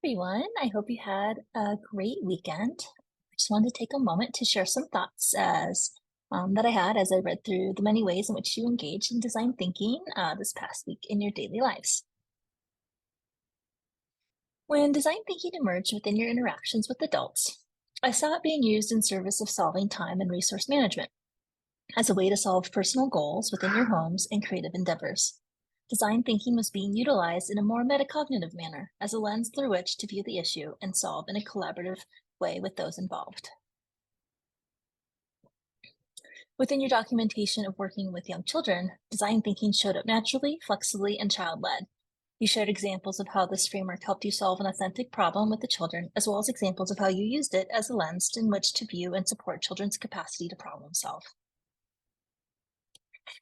Everyone. I hope you had a great weekend. I just wanted to take a moment to share some thoughts that I had as I read through the many ways in which you engage in design thinking this past week in your daily lives. When design thinking emerged within your interactions with adults, I saw it being used in service of solving time and resource management as a way to solve personal goals within your homes and creative endeavors. Design thinking was being utilized in a more metacognitive manner as a lens through which to view the issue and solve in a collaborative way with those involved. Within your documentation of working with young children, design thinking showed up naturally, flexibly, and child-led. You shared examples of how this framework helped you solve an authentic problem with the children, as well as examples of how you used it as a lens in which to view and support children's capacity to problem solve.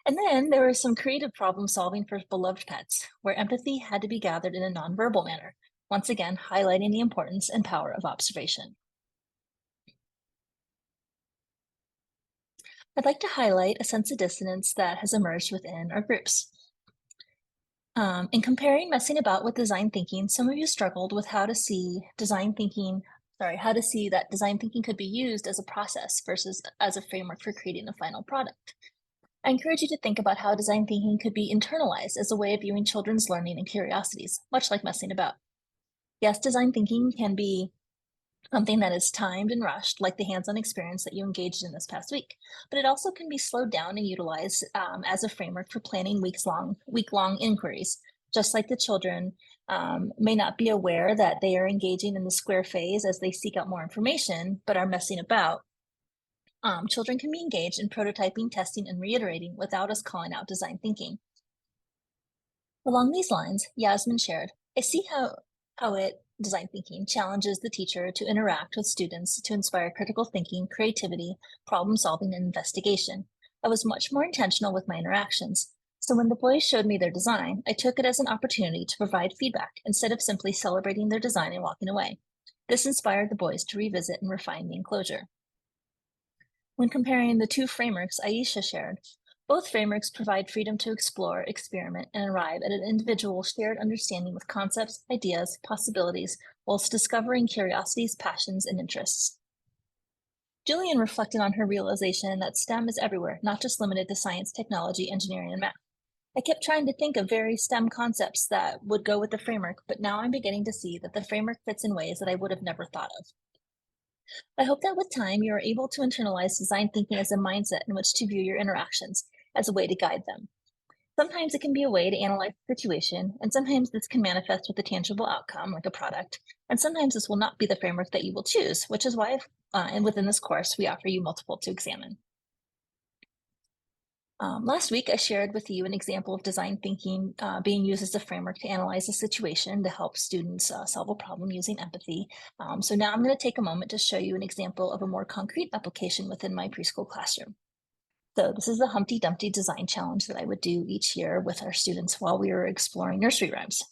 And then there was some creative problem solving for beloved pets, where empathy had to be gathered in a nonverbal manner, once again highlighting the importance and power of observation. I'd like to highlight a sense of dissonance that has emerged within our groups. In comparing messing about with design thinking, some of you struggled with how to see that design thinking could be used as a process versus as a framework for creating a final product. I encourage you to think about how design thinking could be internalized as a way of viewing children's learning and curiosities, much like messing about. Yes, design thinking can be something that is timed and rushed, like the hands-on experience that you engaged in this past week, but it also can be slowed down and utilized as a framework for planning week-long inquiries, just like the children may not be aware that they are engaging in the square phase as they seek out more information, but are messing about. Children can be engaged in prototyping, testing, and reiterating without us calling out design thinking. Along these lines, Yasmin shared, I see how design thinking challenges the teacher to interact with students to inspire critical thinking, creativity, problem solving, and investigation. I was much more intentional with my interactions. So when the boys showed me their design, I took it as an opportunity to provide feedback instead of simply celebrating their design and walking away. This inspired the boys to revisit and refine the enclosure. When comparing the two frameworks Aisha shared, both frameworks provide freedom to explore, experiment, and arrive at an individual shared understanding with concepts, ideas, possibilities, whilst discovering curiosities, passions, and interests. Jillian reflected on her realization that STEM is everywhere, not just limited to science, technology, engineering, and math. I kept trying to think of very STEM concepts that would go with the framework, but now I'm beginning to see that the framework fits in ways that I would have never thought of. I hope that with time, you are able to internalize design thinking as a mindset in which to view your interactions as a way to guide them. Sometimes it can be a way to analyze the situation, and sometimes this can manifest with a tangible outcome, like a product, and sometimes this will not be the framework that you will choose, which is why, and within this course, we offer you multiple to examine. Last week, I shared with you an example of design thinking being used as a framework to analyze a situation to help students solve a problem using empathy. So now I'm going to take a moment to show you an example of a more concrete application within my preschool classroom. So this is the Humpty Dumpty design challenge that I would do each year with our students while we were exploring nursery rhymes.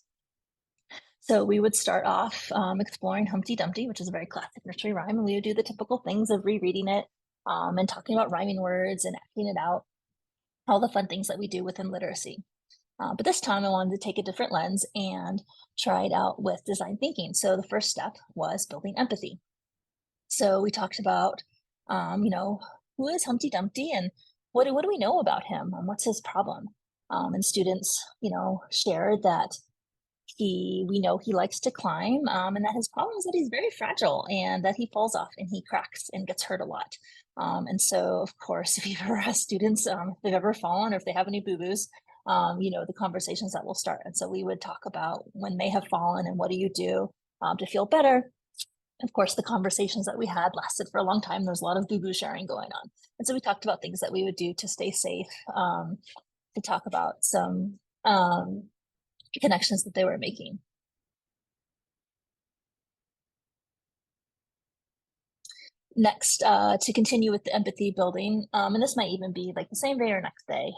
So we would start off exploring Humpty Dumpty, which is a very classic nursery rhyme, and we would do the typical things of rereading it and talking about rhyming words and acting it out, all the fun things that we do within literacy. But this time I wanted to take a different lens and try it out with design thinking. So the first step was building empathy. So we talked about, who is Humpty Dumpty and what do we know about him? What's his problem? And students, shared that we know he likes to climb and that his problem is that he's very fragile and that he falls off and he cracks and gets hurt a lot. And so, of course, if you've ever asked students if they've ever fallen or if they have any boo-boos, the conversations that will start. And so we would talk about when they have fallen and what do you do to feel better. Of course, the conversations that we had lasted for a long time. There was a lot of boo-boo sharing going on. And so we talked about things that we would do to stay safe, to talk about some connections that they were making. Next, to continue with the empathy building, and this might even be like the same day or next day,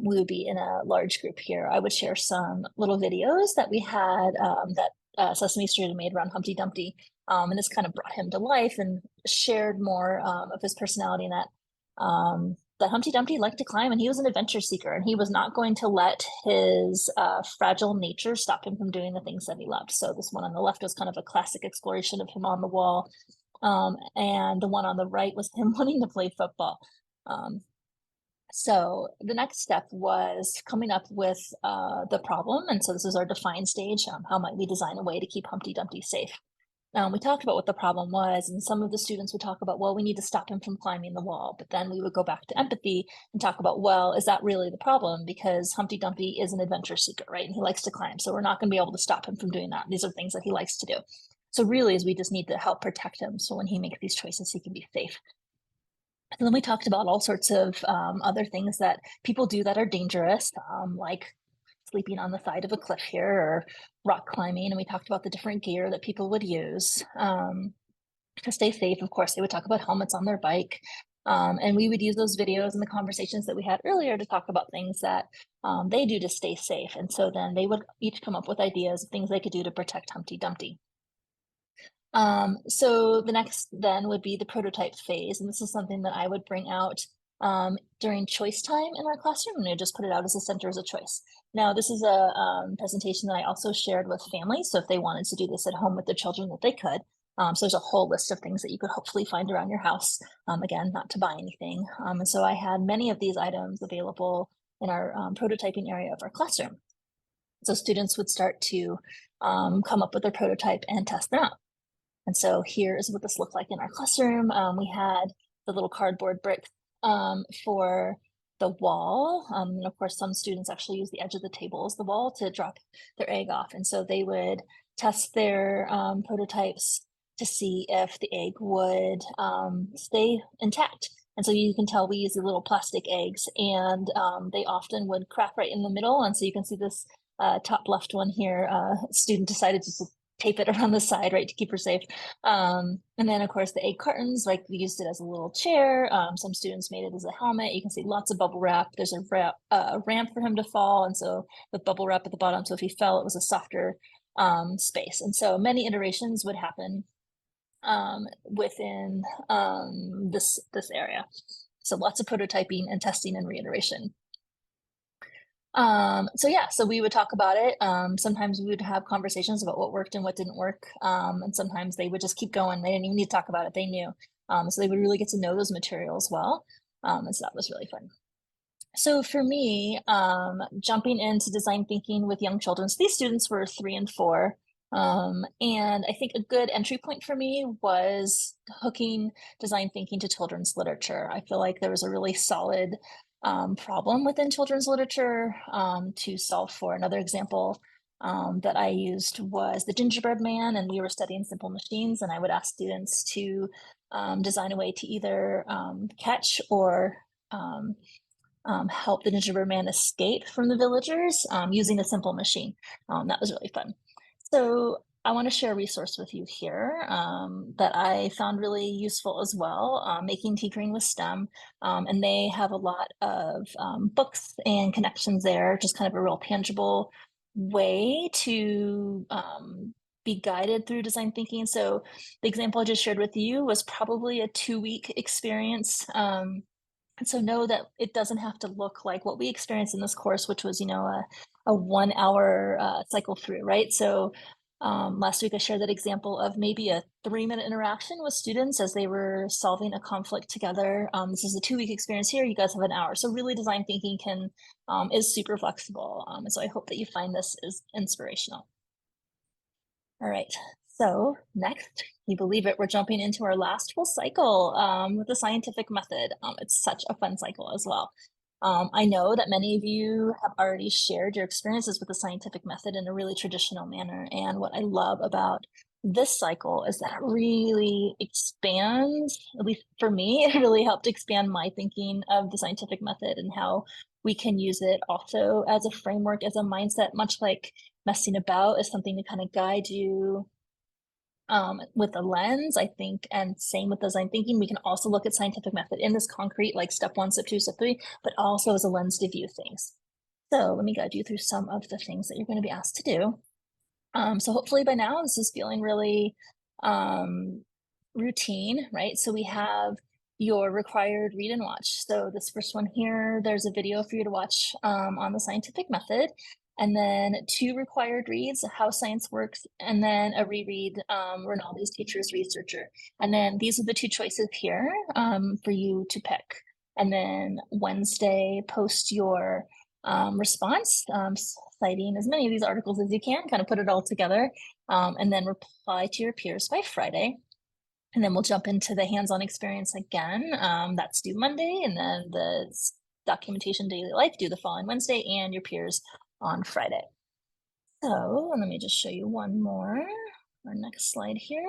we would be in a large group here. I would share some little videos that we had that Sesame Street had made around Humpty Dumpty, and this kind of brought him to life and shared more of his personality in that. that Humpty Dumpty liked to climb and he was an adventure seeker and he was not going to let his fragile nature stop him from doing the things that he loved. So this one on the left was kind of a classic exploration of him on the wall. And the one on the right was him wanting to play football. So the next step was coming up with the problem. And so this is our define stage. How might we design a way to keep Humpty Dumpty safe? We talked about what the problem was, and some of the students would talk about, well, we need to stop him from climbing the wall. But then we would go back to empathy and talk about, well, is that really the problem? Because Humpty Dumpty is an adventure seeker, right? And he likes to climb. So we're not going to be able to stop him from doing that. These are things that he likes to do. So really is we just need to help protect him. So when he makes these choices, he can be safe. And then we talked about all sorts of other things that people do that are dangerous, like sleeping on the side of a cliff here or rock climbing. And we talked about the different gear that people would use to stay safe. Of course, they would talk about helmets on their bike. And we would use those videos and the conversations that we had earlier to talk about things that they do to stay safe. And so then they would each come up with ideas of things they could do to protect Humpty Dumpty. So the next then would be the prototype phase. And this is something that I would bring out during choice time in our classroom, and I just put it out as a center as a choice. Now, this is a presentation that I also shared with families. So if they wanted to do this at home with their children, that they could. So there's a whole list of things that you could hopefully find around your house. Again, not to buy anything. And so I had many of these items available in our prototyping area of our classroom. So students would start to come up with their prototype and test them out. And so here is what this looked like in our classroom. We had the little cardboard brick for the wall. And of course, some students actually use the edge of the table as the wall to drop their egg off. And so they would test their prototypes to see if the egg would stay intact. And so you can tell we use the little plastic eggs, and they often would crack right in the middle. And so you can see this top left one here, student decided to tape it around the side, right, to keep her safe. And then, of course, the egg cartons, like we used it as a little chair. Some students made it as a helmet. You can see lots of bubble wrap. There's a ramp for him to fall. And so with bubble wrap at the bottom, so if he fell, it was a softer space. And so many iterations would happen within this area. So lots of prototyping and testing and reiteration. So yeah, so we would talk about it. Sometimes we would have conversations about what worked and what didn't work. And sometimes they would just keep going. They didn't even need to talk about it. They knew. So they would really get to know those materials well. And so that was really fun. So for me, jumping into design thinking with young children, so these students were 3 and 4. And I think a good entry point for me was hooking design thinking to children's literature. I feel like there was a really solid problem within children's literature to solve for. Another example that I used was the Gingerbread Man, and we were studying simple machines, and I would ask students to design a way to either catch or help the gingerbread man escape from the villagers using a simple machine. That was really fun. So I want to share a resource with you here that I found really useful as well, Making Tinkering with STEM. And they have a lot of books and connections there, just kind of a real tangible way to be guided through design thinking. So the example I just shared with you was probably a 2-week experience. And so know that it doesn't have to look like what we experienced in this course, which was, a 1-hour cycle through, right? So last week I shared that example of maybe a 3-minute interaction with students as they were solving a conflict together. This is a 2-week experience here. You guys have an hour. So really design thinking is super flexible. And so I hope that you find this is inspirational. All right. So next, you believe it, we're jumping into our last full cycle with the scientific method. It's such a fun cycle as well. I know that many of you have already shared your experiences with the scientific method in a really traditional manner. And what I love about this cycle is that it really expands, at least for me, it really helped expand my thinking of the scientific method and how we can use it also as a framework, as a mindset, much like messing about is something to kind of guide you with a lens, I think, and same with design thinking. We can also look at scientific method in this concrete, like step 1, step 2, step 3, but also as a lens to view things. So let me guide you through some of the things that you're going to be asked to do. So hopefully by now this is feeling really routine, right? So we have your required read and watch. So this first one here, there's a video for you to watch on the scientific method, and then two required reads, How Science Works, and then a reread, Rinaldi's Teacher's Researcher. And then these are the two choices here for you to pick. And then Wednesday, post your response, citing as many of these articles as you can, kind of put it all together, and then reply to your peers by Friday. And then we'll jump into the hands-on experience again. That's due Monday, and then the documentation daily life due the following Wednesday, and your peers on Friday. So let me just show you one more. Our next slide here.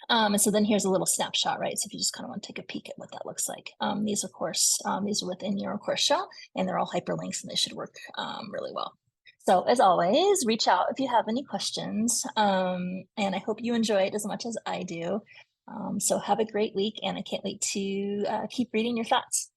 And so then here's a little snapshot, right? So if you just kind of want to take a peek at what that looks like. These, of course, these are within your course shell, and they're all hyperlinks, and they should work really well. So as always, reach out if you have any questions, and I hope you enjoy it as much as I do. So have a great week, and I can't wait to keep reading your thoughts.